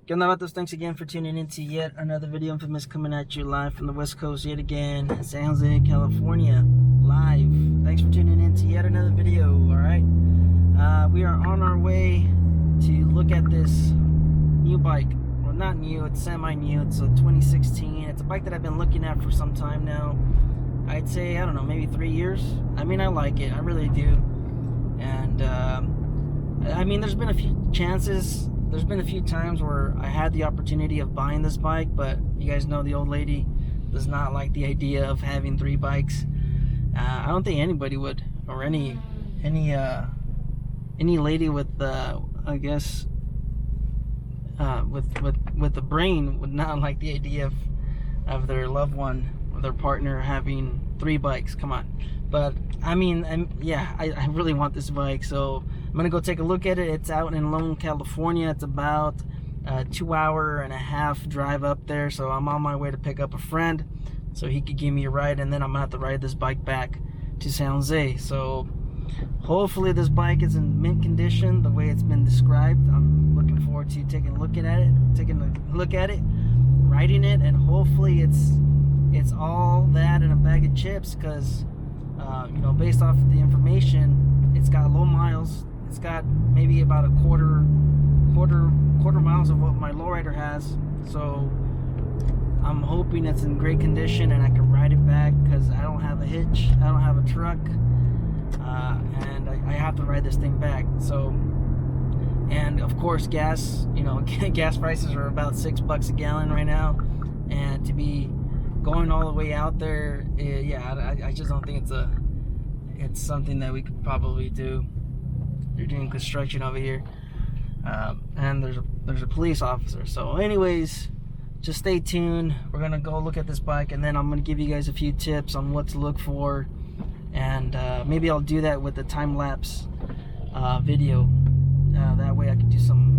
¿Qué onda, vatos? Thanks again for tuning in to yet another video. Infamous coming at you live from the West Coast yet again, San Jose, California, live. Thanks for tuning in to yet another video, alright? We are on our way to look at this new bike. Well, not new, it's semi-new. It's a 2016. It's a bike that I've been looking at for some time now. I'd say, I don't know, maybe 3 years. I mean, I like it. I really do. And, I mean, there's been a few chances. There's been a few times where I had the opportunity of buying this bike, but you guys know the old lady does not like the idea of having 3 bikes. I don't think anybody would, or any lady with, I guess, with the brain would not like the idea of their loved one, or their partner having 3 bikes. Come on. But I mean, yeah, I really want this bike, so I'm gonna go take a look at it. It's out in Lone, California. It's about a 2.5-hour drive up there, so I'm on my way to pick up a friend so he could give me a ride, and then I'm gonna have to ride this bike back to San Jose. So hopefully this bike is in mint condition the way it's been described. I'm looking forward to taking a look at it, riding it, and hopefully it's all that in a bag of chips, because you know, based off of the information, it's got low miles. It's got maybe about a quarter miles of what my lowrider has. So I'm hoping it's in great condition and I can ride it back, because I don't have a hitch, I don't have a truck, and I have to ride this thing back. So, and of course, gas. You know, gas prices are about $6 a gallon right now, and to be going all the way out there, yeah, I just don't think it's something that we could probably do. You're doing construction over here, and there's a police officer. So anyways, just stay tuned. We're gonna go look at this bike, and then I'm gonna give you guys a few tips on what to look for, and maybe I'll do that with the time-lapse video. That way I can do some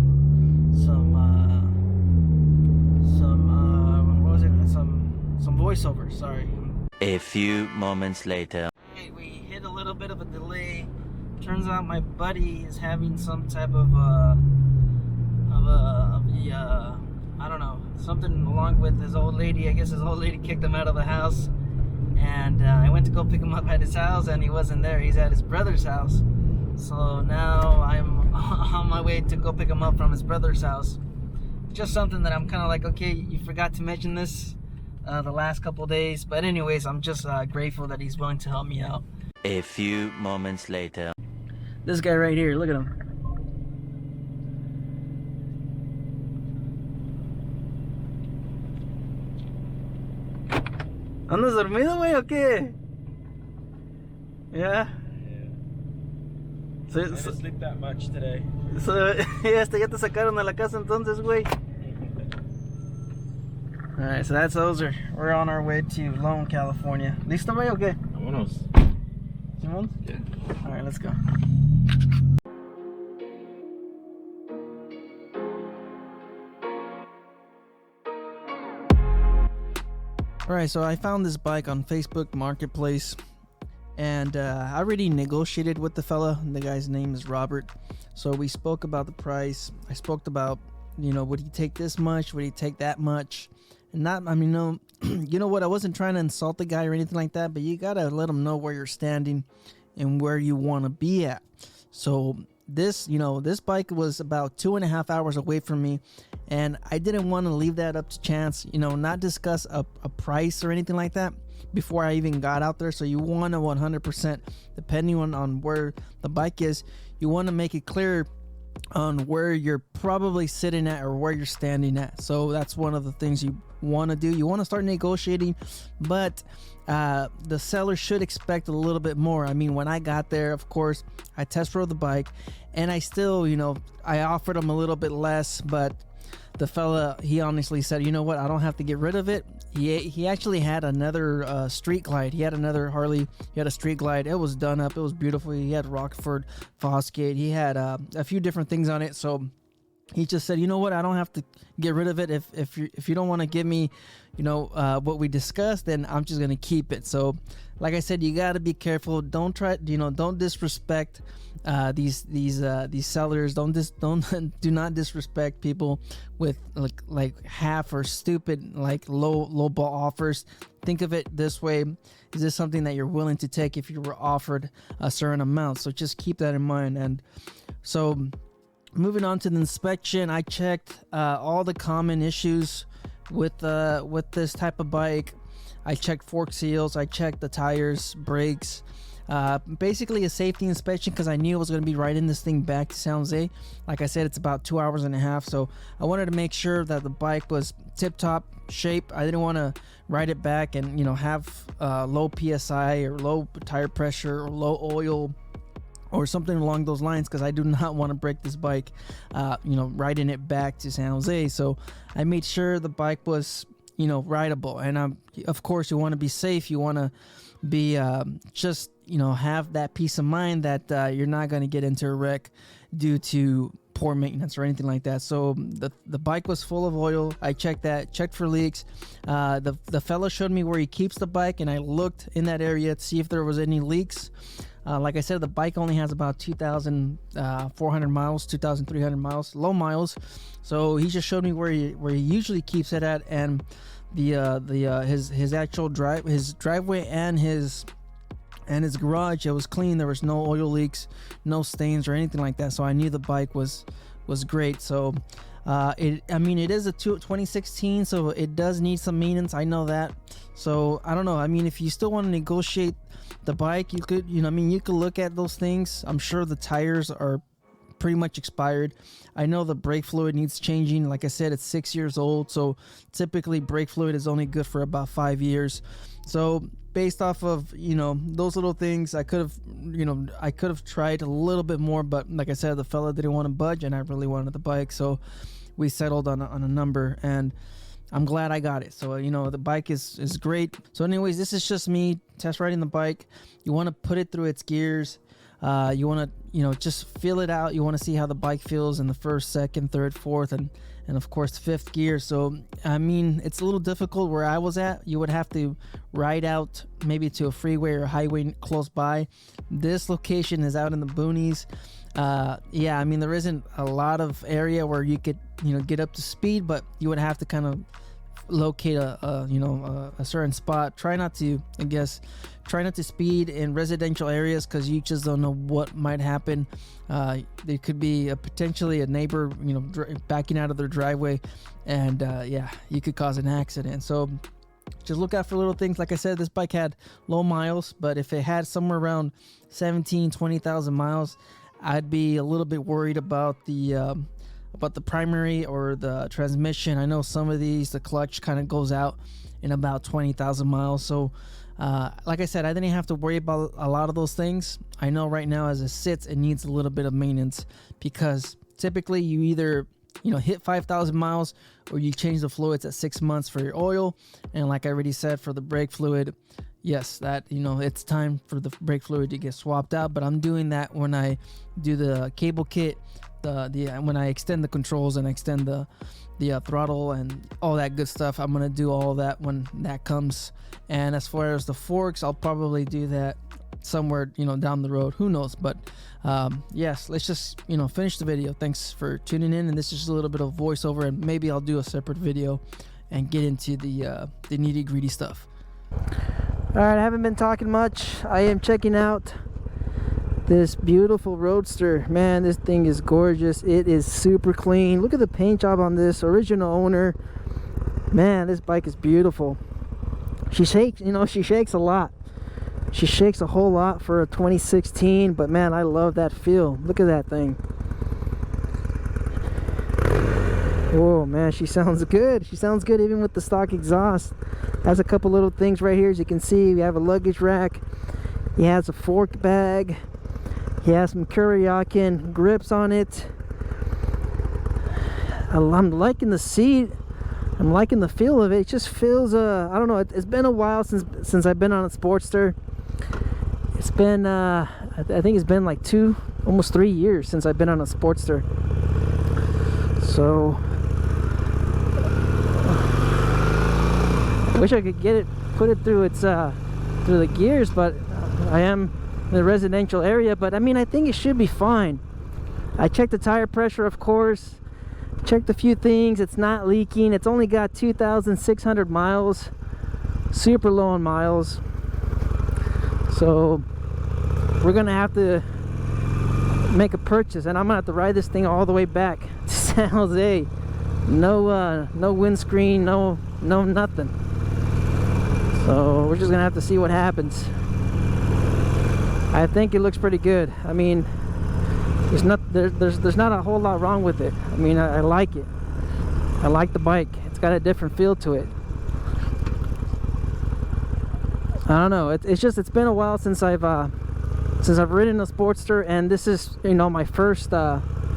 voiceover. Sorry. A few moments later. Okay, we hit a little bit of a delay. Turns out my buddy is having some type of I don't know, something along with his old lady. I guess his old lady kicked him out of the house, and I went to go pick him up at his house, and he wasn't there. He's at his brother's house. So now I'm on my way to go pick him up from his brother's house. Just something that I'm kind of like, okay, you forgot to mention this the last couple days. But anyways, I'm just grateful that he's willing to help me out. A few moments later. This guy right here, look at him. ¿Andas dormido, güey, o qué? Yeah. I didn't sleep that much today. So, ya te sacaron a la casa entonces, güey. Alright, so that's Ozer. We're on our way to Lone, California. ¿Listo, güey, o qué? Vámonos. Simón? Yeah. Alright, let's go. Alright, so I found this bike on Facebook Marketplace, and I already negotiated with the fella. The guy's name is Robert. So we spoke about the price. I spoke about, you know, would he take this much? Would he take that much? And not, I mean, no, you know what? I wasn't trying to insult the guy or anything like that, but you gotta let him know where you're standing and where you want to be at. So this, you know, this bike was about 2.5 hours away from me, and I didn't want to leave that up to chance, you know, not discuss a price or anything like that before I even got out there. So you want to 100%, depending on where the bike is, you want to make it clear on where you're probably sitting at or where you're standing at. So that's one of the things you want to do. You want to start negotiating, but the seller should expect a little bit more. I mean, when I got there, of course, I test rode the bike, and I still, you know, I offered him a little bit less, but the fella, he honestly said, you know what, I don't have to get rid of it. He actually had another Street Glide. He had another Harley. He had a Street Glide. It was done up. It was beautiful. He had Rockford Fosgate. He had a few different things on it. So he just said, you know what, I don't have to get rid of it. If you don't want to give me, you know, what we discussed, then I'm just gonna keep it. So like I said, you got to be careful. Don't try, you know, don't disrespect these sellers. Do not disrespect people with like half or stupid like low ball offers. Think of it this way: is this something that you're willing to take if you were offered a certain amount? So just keep that in mind. And so moving on to the inspection, I checked all the common issues with this type of bike. I checked fork seals, I checked the tires, brakes, basically a safety inspection, because I knew I was going to be riding this thing back to San Jose. Like I said, it's about 2.5 hours, so I wanted to make sure that the bike was tip-top shape. I didn't want to ride it back and, you know, have low PSI or low tire pressure or low oil or something along those lines, because I do not want to break this bike, you know, riding it back to San Jose. So I made sure the bike was, you know, rideable. And of course, you want to be safe. You want to be just, you know, have that peace of mind that you're not going to get into a wreck due to poor maintenance or anything like that. So the bike was full of oil. I checked that, checked for leaks. The fella showed me where he keeps the bike, and I looked in that area to see if there was any leaks. Like I said, the bike only has about 2,400 miles, 2,300 miles, low miles. So he just showed me where he usually keeps it at, and his actual driveway and his garage, it was clean. There was no oil leaks, no stains or anything like that. So I knew the bike was great. So it is a 2016, so it does need some maintenance. I know that. So I don't know. I mean, if you still want to negotiate the bike, you could, you know, I mean, you could look at those things. I'm sure the tires are pretty much expired. I know the brake fluid needs changing. Like I said, it's 6 years old, so typically brake fluid is only good for about 5 years. So based off of, you know, those little things, I could have tried a little bit more, but like I said, the fella didn't want to budge, and I really wanted the bike, so we settled on a number, and I'm glad I got it. So, you know, the bike is great. So anyways, this is just me test riding the bike. You want to put it through its gears. You want to, you know, just feel it out. You want to see how the bike feels in the first, second, third, fourth, and of course fifth gear. So I mean, it's a little difficult where I was at. You would have to ride out maybe to a freeway or a highway close by. This location is out in the boonies. Yeah, I mean, there isn't a lot of area where you could, you know, get up to speed, but you would have to kind of locate a certain spot. Try not to speed in residential areas, because you just don't know what might happen. There could be potentially a neighbor, you know, backing out of their driveway, and yeah, you could cause an accident. So just look out for little things. Like I said, this bike had low miles, but if it had somewhere around 20,000 miles, I'd be a little bit worried about the primary or the transmission. I know some of these, the clutch kind of goes out in about 20,000 miles. So like I said, I didn't have to worry about a lot of those things. I know right now as it sits, it needs a little bit of maintenance, because typically you either, you know, hit 5,000 miles or you change the fluids at 6 months for your oil. And like I already said, for the brake fluid, yes, that, you know, it's time for the brake fluid to get swapped out. But I'm doing that when I do the cable kit, when I extend the controls and extend the throttle and all that good stuff. I'm gonna do all that when that comes. And as far as the forks, I'll probably do that somewhere, you know, down the road. Who knows? But yes, let's just, you know, finish the video. Thanks for tuning in, and this is just a little bit of voiceover, and maybe I'll do a separate video and get into the nitty-gritty stuff. Alright, I haven't been talking much. I am checking out this beautiful Roadster. Man, this thing is gorgeous. It is super clean. Look at the paint job on this. Original owner. Man, this bike is beautiful. She shakes, you know, she shakes a lot. She shakes a whole lot for a 2016, but man, I love that feel. Look at that thing. Whoa, man, she sounds good. She sounds good even with the stock exhaust. Has a couple little things right here. As you can see, we have a luggage rack. He has a fork bag. He has some Kuriakin grips on it. I'm liking the seat. I'm liking the feel of it. It just feels, I don't know, it's been a while since I've been on a Sportster. It's been, I think it's been like almost 3 years since I've been on a Sportster. So I wish I could get it, put it through its through the gears, but I am in the residential area. But I mean, I think it should be fine. I checked the tire pressure, of course, checked a few things. It's not leaking. It's only got 2,600 miles, super low on miles. So we're gonna have to make a purchase, and I'm gonna have to ride this thing all the way back to San Jose. No windscreen, no nothing. So we're just gonna have to see what happens. I think it looks pretty good. I mean, there's not a whole lot wrong with it. I mean, I like it. I like the bike. It's got a different feel to it. I don't know. It's been a while since I've ridden a Sportster, and this is, you know, my first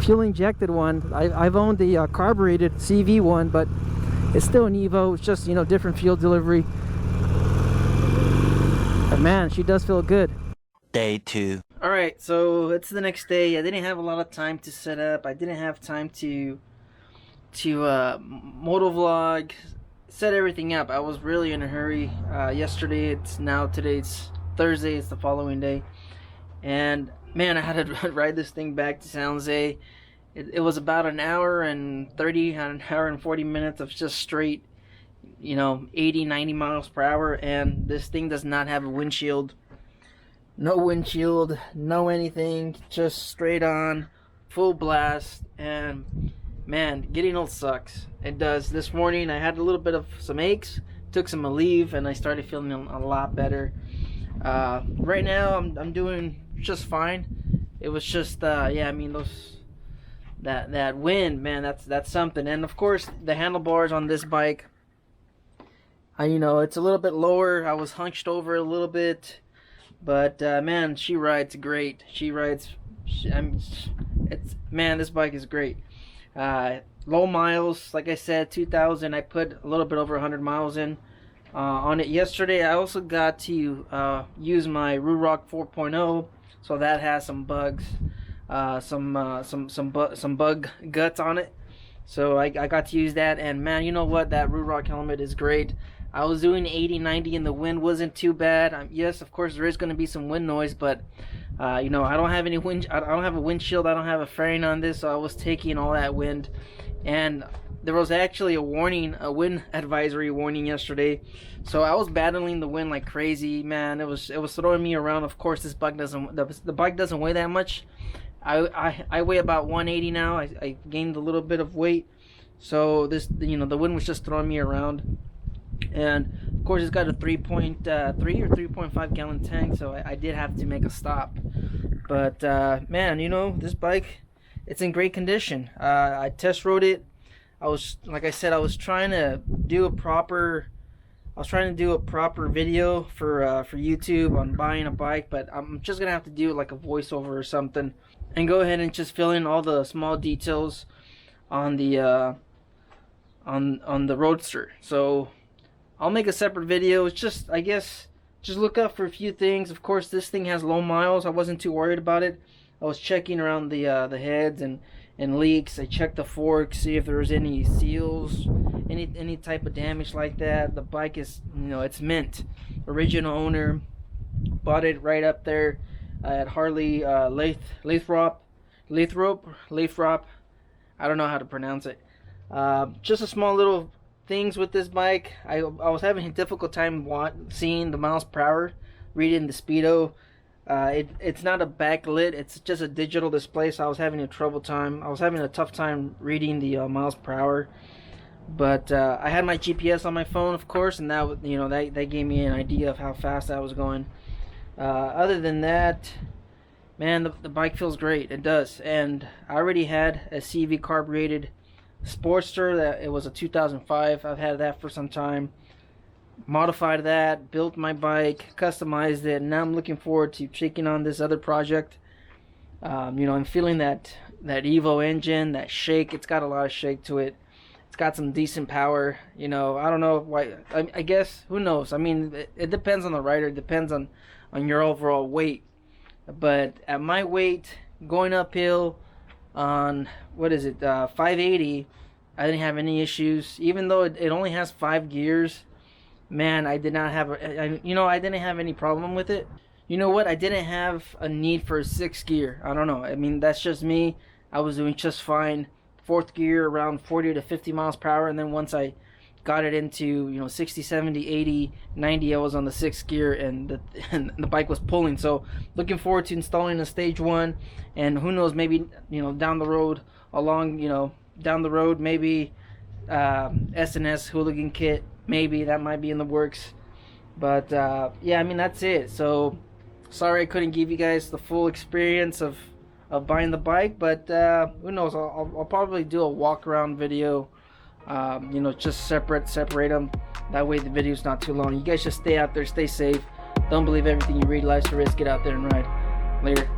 fuel injected one. I've owned the carbureted CV one, but it's still an Evo. It's just, you know, different fuel delivery. But man, she does feel good. Day 2. Alright, so it's the next day. I didn't have a lot of time to set up. I didn't have time to motovlog, set everything up. I was really in a hurry. Today's Thursday. It's the following day. And man, I had to ride this thing back to San Jose. It was about an hour and 40 minutes of just straight, you know, 80-90 miles per hour. And this thing does not have a windshield. No windshield, no anything, just straight on, full blast. And man, getting old sucks. It does. This morning I had a little bit of some aches, took some Aleve, and I started feeling a lot better. Right now I'm doing just fine. It was just yeah, I mean, that wind, man, that's something. And of course the handlebars on this bike, you know, it's a little bit lower. I was hunched over a little bit. But man, she rides great. Man, this bike is great. Low miles, like I said, 2,000. I put a little bit over 100 miles in on it yesterday. I also got to use my Ruroc 4.0, so that has some bugs, some bug guts on it. So I got to use that, and man, you know what? That Ruroc helmet is great. I was doing 80-90 and the wind wasn't too bad. Yes, of course there is going to be some wind noise, but you know, I don't have any wind. I don't have a windshield. I don't have a fairing on this, so I was taking all that wind. And there was actually a wind advisory warning yesterday. So I was battling the wind like crazy, man. It was throwing me around. Of course, this bike the bike doesn't weigh that much. I weigh about 180 now. I gained a little bit of weight, so this, you know, the wind was just throwing me around. And of course it's got a 3.3 or 3.5 gallon tank, so I did have to make a stop. But man, you know, this bike, it's in great condition. I test rode it. Like I said, I was trying to do a proper video for YouTube on buying a bike, but I'm just gonna have to do like a voiceover or something and go ahead and just fill in all the small details on the on the Roadster. So I'll make a separate video. It's just, I guess, just look up for a few things. Of course, this thing has low miles. I wasn't too worried about it. I was checking around the heads and leaks. I checked the forks, see if there was any seals, any type of damage like that. The bike is, you know, it's mint. Original owner bought it right up there at Harley Lathrop. I don't know how to pronounce it. Just a small little things with this bike. I was having a difficult time seeing the miles per hour, reading the speedo. It's not a backlit, it's just a digital display, so I was having a tough time reading the miles per hour. But I had my GPS on my phone, of course, and that, you know, that gave me an idea of how fast I was going. Other than that, man, the bike feels great. It does. And I already had a CV carbureted Sportster. That it was a 2005. I've had that for some time. Modified that, built my bike, customized it, and now I'm looking forward to taking on this other project. You know, I'm feeling that Evo engine, that shake. It's got a lot of shake to it. It's got some decent power. You know, I don't know why. I guess, who knows? I mean, it depends on the rider. It depends on your overall weight. But at my weight, going uphill, on, what is it, 580, I didn't have any issues. Even though it only has 5 gears, man, I did not have, I didn't have any problem with it. You know what? I didn't have a need for a 6th gear. I don't know. I mean, that's just me. I was doing just fine. 4th gear around 40 to 50 miles per hour. And then once I got it into, 60, 70, 80, 90, I was on the 6th gear and the bike was pulling. So looking forward to installing a stage 1. And who knows, maybe, down the road, maybe S&S hooligan kit. Maybe that might be in the works. But yeah, I mean, that's it. So sorry I couldn't give you guys the full experience of buying the bike, but who knows, I'll probably do a walk around video, just separate them, that way the video's not too long. You guys just stay out there, stay safe, don't believe everything you read, life's a risk, get out there and ride. Later.